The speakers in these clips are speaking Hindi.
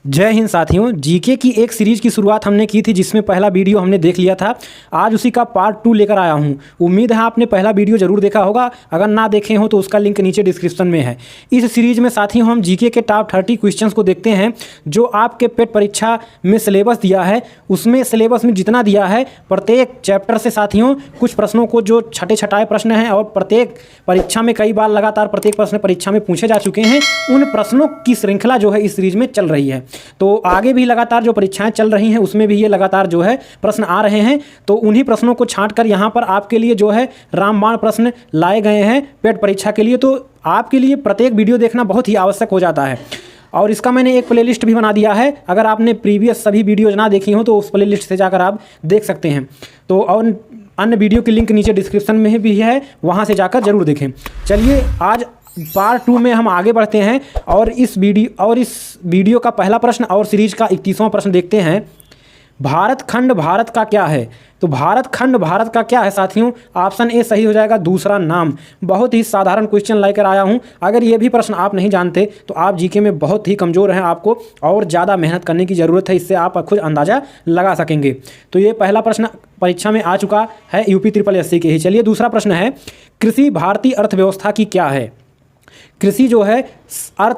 जय हिंद साथियों। जीके की एक सीरीज की शुरुआत हमने की थी जिसमें पहला वीडियो हमने देख लिया था। आज उसी का पार्ट 2 लेकर आया हूं। उम्मीद है आपने पहला वीडियो जरूर देखा होगा। अगर ना देखे हो तो उसका लिंक नीचे डिस्क्रिप्शन में है। इस सीरीज में साथियों हम जीके के टॉप 30 क्वेश्चंस को देखते हैं जो आपके पेट परीक्षा में सिलेबस दिया है। उसमें सिलेबस में जितना दिया है प्रत्येक चैप्टर से साथियों कुछ प्रश्नों को जो छठे छठाए प्रश्न हैं और प्रत्येक परीक्षा में कई बार लगातार प्रत्येक प्रश्न परीक्षा में पूछे जा चुके हैं, उन प्रश्नों की श्रृंखला जो है इस सीरीज में चल रही है। तो आगे भी लगातार जो परीक्षाएं चल रही हैं उसमें भी ये लगातार जो है प्रश्न आ रहे हैं। तो उन्हीं प्रश्नों को छांट कर यहाँ पर आपके लिए जो है रामबाण प्रश्न लाए गए हैं पेट परीक्षा के लिए। तो आपके लिए प्रत्येक वीडियो देखना बहुत ही आवश्यक हो जाता है और इसका मैंने एक प्लेलिस्ट भी बना दिया है। अगर आपने प्रीवियस सभी वीडियोज ना देखी हो तो उस प्लेलिस्ट से जाकर आप देख सकते हैं। तो और अन्य वीडियो की लिंक नीचे डिस्क्रिप्शन में भी है, वहाँ से जाकर जरूर देखें। चलिए आज पार्ट 2 में हम आगे बढ़ते हैं और इस वीडियो का पहला प्रश्न और सीरीज का 31वां प्रश्न देखते हैं। भारत खंड भारत का क्या है? तो भारत खंड भारत का क्या है साथियों? ऑप्शन ए सही हो जाएगा, दूसरा नाम। बहुत ही साधारण क्वेश्चन लेकर आया हूं। अगर ये भी प्रश्न आप नहीं जानते तो आप जीके में बहुत ही कमज़ोर हैं, आपको और ज़्यादा मेहनत करने की ज़रूरत है। इससे आप खुद अंदाज़ा लगा सकेंगे। तो ये पहला प्रश्न परीक्षा में आ चुका है यूपी SSSC के ही। चलिए दूसरा प्रश्न है, कृषि भारतीय अर्थव्यवस्था की क्या है? कृषि जो है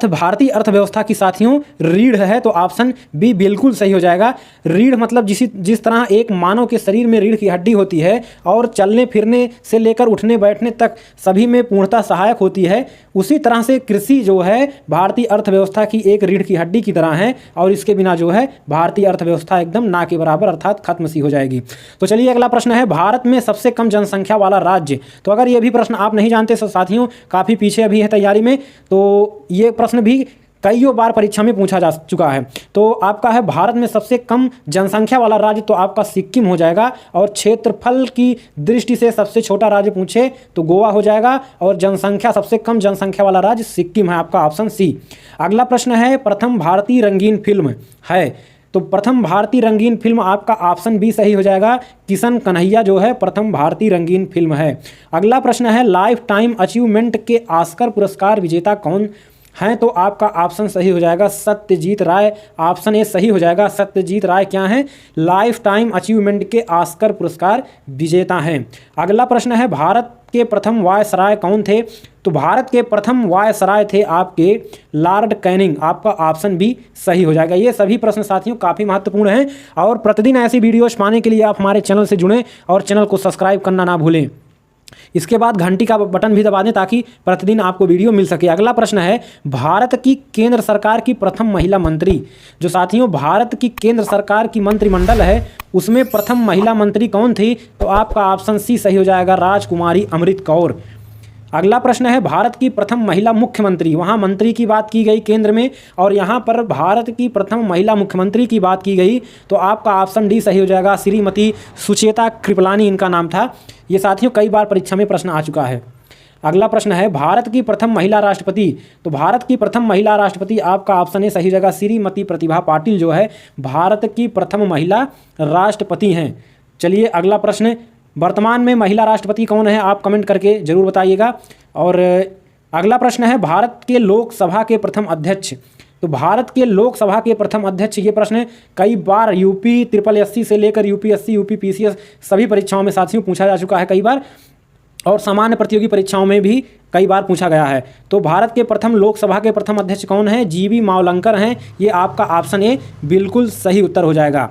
भारतीय अर्थव्यवस्था की साथियों रीढ़ है। तो ऑप्शन बी बिल्कुल सही हो जाएगा। रीढ़ मतलब जिस तरह एक मानव के शरीर में रीढ़ की हड्डी होती है और चलने फिरने से लेकर उठने बैठने तक सभी में पूर्णतः सहायक होती है, उसी तरह से कृषि जो है भारतीय अर्थव्यवस्था की एक रीढ़ की हड्डी की तरह है और इसके बिना जो है भारतीय अर्थव्यवस्था एकदम ना के बराबर अर्थात खत्म सी हो जाएगी। तो चलिए अगला प्रश्न है, भारत में सबसे कम जनसंख्या वाला राज्य। तो अगर ये भी प्रश्न आप नहीं जानते तो साथियों काफ़ी पीछे अभी है तैयारी में। तो ये प्रश्न भी कईयों बार परीक्षा में पूछा जा चुका है। तो आपका है भारत में सबसे कम जनसंख्या वाला राज्य, तो आपका सिक्किम हो जाएगा। और क्षेत्रफल की दृष्टि से सबसे छोटा राज्य पूछे तो गोवा हो जाएगा और जनसंख्या सबसे कम जनसंख्या वाला राज्य सिक्किम है, आपका ऑप्शन सी। अगला प्रश्न है, प्रथम भारतीय रंगीन फिल्म है। तो प्रथम भारतीय रंगीन फिल्म आपका ऑप्शन बी सही हो जाएगा, किशन कन्हैया जो है प्रथम भारतीय रंगीन फिल्म है। अगला प्रश्न है, लाइफ टाइम अचीवमेंट के ऑस्कर पुरस्कार विजेता कौन हैं? तो आपका ऑप्शन सही हो जाएगा सत्यजीत राय। ऑप्शन ए सही हो जाएगा, सत्यजीत राय क्या हैं? लाइफ टाइम अचीवमेंट के ऑस्कर पुरस्कार विजेता हैं। अगला प्रश्न है, भारत के प्रथम वायसराय कौन थे? तो भारत के प्रथम वायसराय थे आपके लॉर्ड कैनिंग। आपका ऑप्शन भी सही हो जाएगा। ये सभी प्रश्न साथियों काफ़ी महत्वपूर्ण हैं और प्रतिदिन ऐसी वीडियोज पाने के लिए आप हमारे चैनल से जुड़ें और चैनल को सब्सक्राइब करना ना भूलें। इसके बाद घंटी का बटन भी दबा दें ताकि प्रतिदिन आपको वीडियो मिल सके। अगला प्रश्न है, भारत की केंद्र सरकार की प्रथम महिला मंत्री। जो साथियों भारत की केंद्र सरकार की मंत्रिमंडल है उसमें प्रथम महिला मंत्री कौन थी? तो आपका ऑप्शन सी सही हो जाएगा, राजकुमारी अमृत कौर। अगला प्रश्न है, भारत की प्रथम महिला मुख्यमंत्री। वहाँ मंत्री की बात की गई केंद्र में और यहाँ पर भारत की प्रथम महिला मुख्यमंत्री की बात की गई, तो आपका ऑप्शन डी सही हो जाएगा, श्रीमती सुचेता कृपलानी इनका नाम था। ये साथियों कई बार परीक्षा में प्रश्न आ चुका है। अगला प्रश्न है, भारत की प्रथम महिला राष्ट्रपति। तो भारत की प्रथम महिला राष्ट्रपति आपका ऑप्शन ए सही जगह, श्रीमती प्रतिभा पाटिल जो है भारत की प्रथम महिला राष्ट्रपति हैं। चलिए अगला प्रश्न, वर्तमान में महिला राष्ट्रपति कौन है? आप कमेंट करके जरूर बताइएगा। और अगला प्रश्न है, भारत के लोकसभा के प्रथम अध्यक्ष। तो भारत के लोकसभा के प्रथम अध्यक्ष, ये प्रश्न कई बार यूपी SSSC से लेकर UPSC यूपी PCS सभी परीक्षाओं में साथियों पूछा जा चुका है कई बार और सामान्य प्रतियोगी परीक्षाओं में भी कई बार पूछा गया है। तो भारत के प्रथम लोकसभा के प्रथम अध्यक्ष कौन है? GV मावलंकर हैं। ये आपका ऑप्शन ए बिल्कुल सही उत्तर हो जाएगा,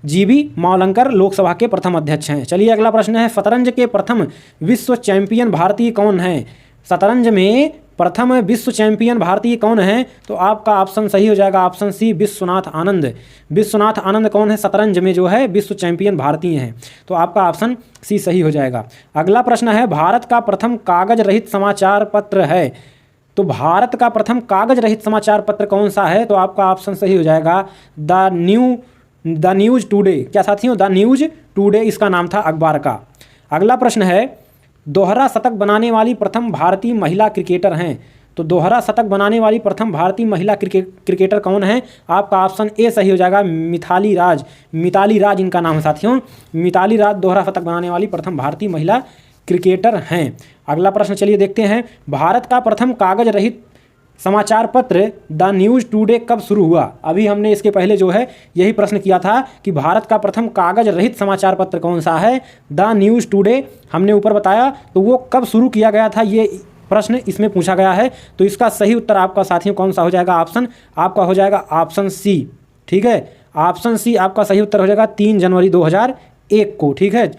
GV मावलंकर लोकसभा के प्रथम अध्यक्ष हैं। चलिए अगला प्रश्न है, शतरंज के प्रथम विश्व चैंपियन भारतीय कौन है? शतरंज में प्रथम विश्व चैंपियन भारतीय कौन है? तो आपका ऑप्शन सही हो जाएगा, ऑप्शन सी विश्वनाथ आनंद। विश्वनाथ आनंद कौन है? शतरंज में जो है विश्व चैंपियन भारतीय हैं। तो आपका ऑप्शन सी सही हो जाएगा। अगला प्रश्न है, भारत का प्रथम कागज रहित समाचार पत्र है। तो भारत का प्रथम कागज रहित समाचार पत्र कौन सा है? तो आपका ऑप्शन सही हो जाएगा, द न्यूज़ टुडे। क्या साथियों? द न्यूज़ टुडे इसका नाम था अखबार का। अगला प्रश्न है, दोहरा शतक बनाने वाली प्रथम भारतीय महिला क्रिकेटर हैं। तो दोहरा शतक बनाने वाली प्रथम भारतीय महिला क्रिकेटर कौन है? आपका ऑप्शन ए सही हो जाएगा, मिताली राज। मिताली राज इनका नाम है साथियों। मिताली राज दोहरा शतक बनाने वाली प्रथम भारतीय महिला क्रिकेटर हैं। अगला प्रश्न चलिए देखते हैं, भारत का प्रथम कागज रहित समाचार पत्र द न्यूज़ टुडे कब शुरू हुआ? अभी हमने इसके पहले जो है यही प्रश्न किया था कि भारत का प्रथम कागज रहित समाचार पत्र कौन सा है? द न्यूज़ टुडे हमने ऊपर बताया। तो वो कब शुरू किया गया था, ये प्रश्न इसमें पूछा गया है। तो इसका सही उत्तर आपका साथियों कौन सा हो जाएगा? ऑप्शन आपका हो जाएगा ऑप्शन सी। ठीक है, ऑप्शन सी आपका सही उत्तर हो जाएगा 3 जनवरी 2001 को। ठीक है,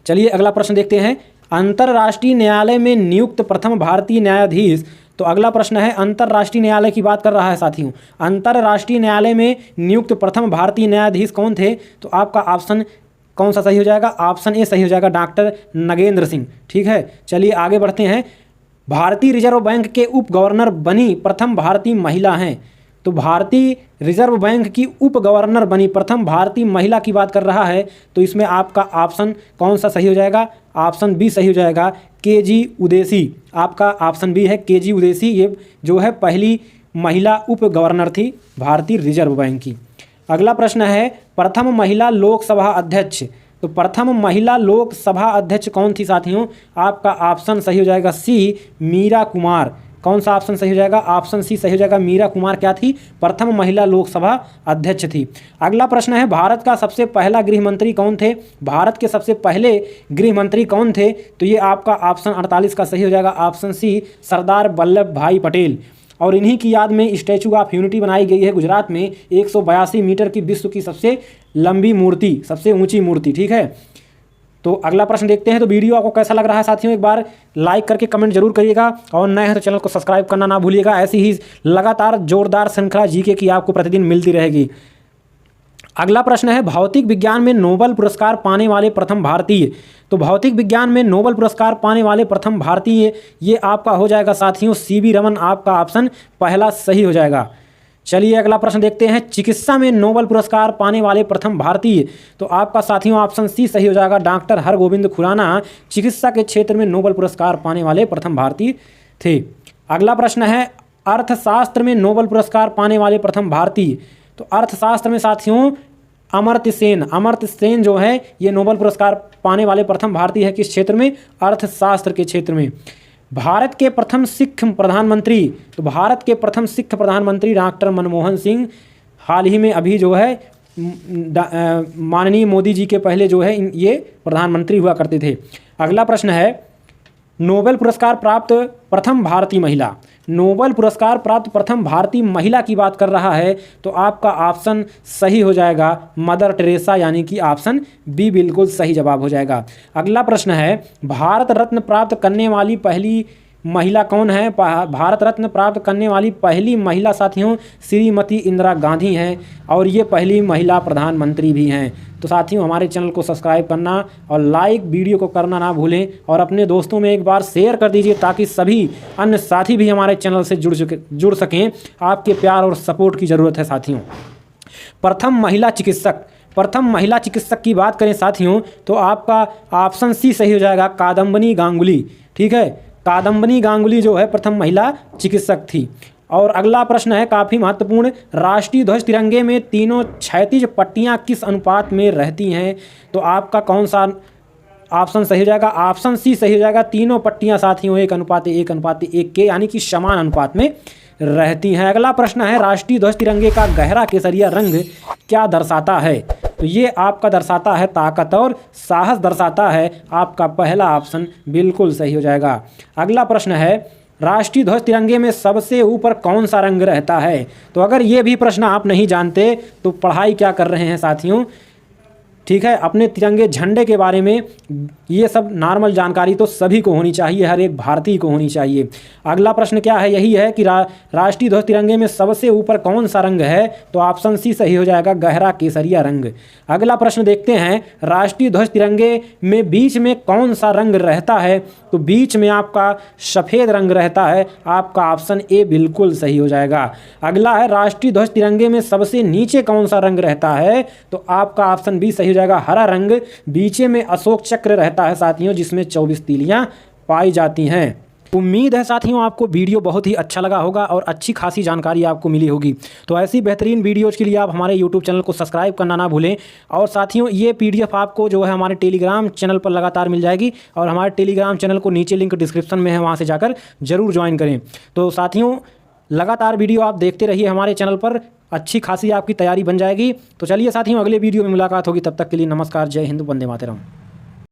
चलिए अगला प्रश्न देखते हैं। अंतर्राष्ट्रीय न्यायालय में नियुक्त प्रथम भारतीय न्यायाधीश। तो अगला प्रश्न है, अंतर्राष्ट्रीय न्यायालय की बात कर रहा है साथियों। अंतर्राष्ट्रीय न्यायालय में नियुक्त प्रथम भारतीय न्यायाधीश कौन थे? तो आपका ऑप्शन कौन सा सही हो जाएगा? ऑप्शन ए सही हो जाएगा, डॉक्टर नगेंद्र सिंह। ठीक है, चलिए आगे बढ़ते हैं। भारतीय रिजर्व बैंक के उप गवर्नर बनी प्रथम भारतीय महिला हैं। तो भारतीय रिजर्व बैंक की उप गवर्नर बनी प्रथम भारतीय महिला की बात कर रहा है। तो इसमें आपका ऑप्शन कौन सा सही हो जाएगा? ऑप्शन बी सही हो जाएगा, के.जी. उदेसी। आपका ऑप्शन बी है के.जी. उदेसी। ये जो है पहली महिला उप गवर्नर थी भारतीय रिजर्व बैंक की। अगला प्रश्न है, प्रथम महिला लोकसभा अध्यक्ष। तो प्रथम महिला लोकसभा अध्यक्ष कौन थी साथियों? आपका ऑप्शन सही हो जाएगा सी, मीरा कुमार। कौन सा ऑप्शन सही हो जाएगा? ऑप्शन सी सही हो जाएगा, मीरा कुमार क्या थी? प्रथम महिला लोकसभा अध्यक्ष थी। अगला प्रश्न है, भारत का सबसे पहला गृह मंत्री कौन थे? भारत के सबसे पहले गृह मंत्री कौन थे? तो ये आपका ऑप्शन 48 का सही हो जाएगा, ऑप्शन सी, सरदार वल्लभ भाई पटेल। और इन्हीं की याद में स्टैचू ऑफ यूनिटी बनाई गई है गुजरात में, 182 मीटर की विश्व की सबसे लंबी मूर्ति, सबसे ऊंची मूर्ति। ठीक है, तो अगला प्रश्न देखते हैं। तो वीडियो आपको कैसा लग रहा है साथियों, एक बार लाइक करके कमेंट जरूर करिएगा, और नए हैं तो चैनल को सब्सक्राइब करना ना भूलिएगा। ऐसी ही लगातार जोरदार श्रृंखला जीके की आपको प्रतिदिन मिलती रहेगी। अगला प्रश्न है, भौतिक विज्ञान में नोबेल पुरस्कार पाने वाले प्रथम भारतीय। तो भौतिक विज्ञान में नोबेल पुरस्कार पाने वाले प्रथम भारतीय, ये आपका हो जाएगा साथियों सी.वी. रमन। आपका ऑप्शन पहला सही हो जाएगा। चलिए अगला प्रश्न देखते हैं, चिकित्सा में नोबेल पुरस्कार पाने वाले प्रथम भारतीय। तो आपका साथियों ऑप्शन सी सही हो जाएगा, डॉक्टर हरगोविंद खुराना चिकित्सा के क्षेत्र में नोबेल पुरस्कार पाने वाले प्रथम भारतीय थे। अगला प्रश्न है, अर्थशास्त्र में नोबेल पुरस्कार पाने वाले प्रथम भारतीय। तो अर्थशास्त्र में साथियों अमर्त्य सेन जो है ये नोबेल पुरस्कार पाने वाले प्रथम भारतीय है। किस क्षेत्र में? अर्थशास्त्र के क्षेत्र में। भारत के प्रथम सिख प्रधानमंत्री। तो भारत के प्रथम सिख प्रधानमंत्री डॉक्टर मनमोहन सिंह हाल ही में अभी जो है माननीय मोदी जी के पहले जो है ये प्रधानमंत्री हुआ करते थे। अगला प्रश्न है, नोबेल पुरस्कार प्राप्त प्रथम भारतीय महिला। नोबेल पुरस्कार प्राप्त प्रथम भारतीय महिला की बात कर रहा है। तो आपका ऑप्शन सही हो जाएगा मदर टेरेसा, यानी कि ऑप्शन बी बिल्कुल सही जवाब हो जाएगा। अगला प्रश्न है, भारत रत्न प्राप्त करने वाली पहली महिला कौन है? भारत रत्न प्राप्त करने वाली पहली महिला साथियों श्रीमती इंदिरा गांधी हैं, और ये पहली महिला प्रधानमंत्री भी हैं। तो साथियों हमारे चैनल को सब्सक्राइब करना और लाइक वीडियो को करना ना भूलें, और अपने दोस्तों में एक बार शेयर कर दीजिए ताकि सभी अन्य साथी भी हमारे चैनल से जुड़ सकें। आपके प्यार और सपोर्ट की ज़रूरत है साथियों। प्रथम महिला चिकित्सक की बात करें साथियों, तो आपका ऑप्शन सी सही हो जाएगा, कादम्बनी गांगुली। ठीक है, कादम्बनी गांगुली जो है प्रथम महिला चिकित्सक थी। और अगला प्रश्न है काफ़ी महत्वपूर्ण, राष्ट्रीय ध्वज तिरंगे में तीनों क्षैतिज पट्टियां किस अनुपात में रहती हैं? तो आपका कौन सा ऑप्शन सही हो जाएगा? ऑप्शन सी सही हो जाएगा, तीनों पट्टियां साथियों 1:1:1 के यानी कि समान अनुपात में रहती हैं। अगला प्रश्न है, राष्ट्रीय ध्वज तिरंगे का गहरा केसरिया रंग क्या दर्शाता है? तो ये आपका दर्शाता है ताकत और साहस दर्शाता है। आपका पहला ऑप्शन बिल्कुल सही हो जाएगा। अगला प्रश्न है, राष्ट्रीय ध्वज तिरंगे में सबसे ऊपर कौन सा रंग रहता है? तो अगर ये भी प्रश्न आप नहीं जानते तो पढ़ाई क्या कर रहे हैं साथियों। ठीक है, अपने तिरंगे झंडे के बारे में ये सब नॉर्मल जानकारी तो सभी को होनी चाहिए, हर एक भारतीय को होनी चाहिए। अगला प्रश्न क्या है? यही है कि राष्ट्रीय ध्वज तिरंगे में सबसे ऊपर कौन सा रंग है? तो ऑप्शन सी सही हो जाएगा, गहरा केसरिया रंग। अगला प्रश्न देखते हैं, राष्ट्रीय ध्वज तिरंगे में बीच में कौन सा रंग रहता है? तो बीच में आपका सफ़ेद रंग रहता है। आपका ऑप्शन ए बिल्कुल सही हो जाएगा। अगला है, राष्ट्रीय ध्वज तिरंगे में सबसे नीचे कौन सा रंग रहता है? तो आपका ऑप्शन बी सही जाएगा, हरा रंग। बीच में अशोक चक्र रहता है साथियों, जिसमें 24 तीलियां पाई जाती हैं। उम्मीद है साथियों आपको वीडियो बहुत ही अच्छा लगा होगा और अच्छी खासी जानकारी आपको मिली होगी। तो ऐसी बेहतरीन वीडियोज़ के लिए आप हमारे यूट्यूब चैनल को सब्सक्राइब करना ना भूलें। और साथियों ये PDF आपको जो है हमारे टेलीग्राम चैनल पर लगातार मिल जाएगी और हमारे टेलीग्राम चैनल को नीचे लिंक डिस्क्रिप्शन में है, वहाँ से जाकर ज़रूर ज्वाइन करें। तो साथियों लगातार वीडियो आप देखते रहिए हमारे चैनल पर, अच्छी खासी आपकी तैयारी बन जाएगी। तो चलिए साथियों अगले वीडियो में मुलाकात होगी, तब तक के लिए नमस्कार, जय हिंद, वंदे मातरम।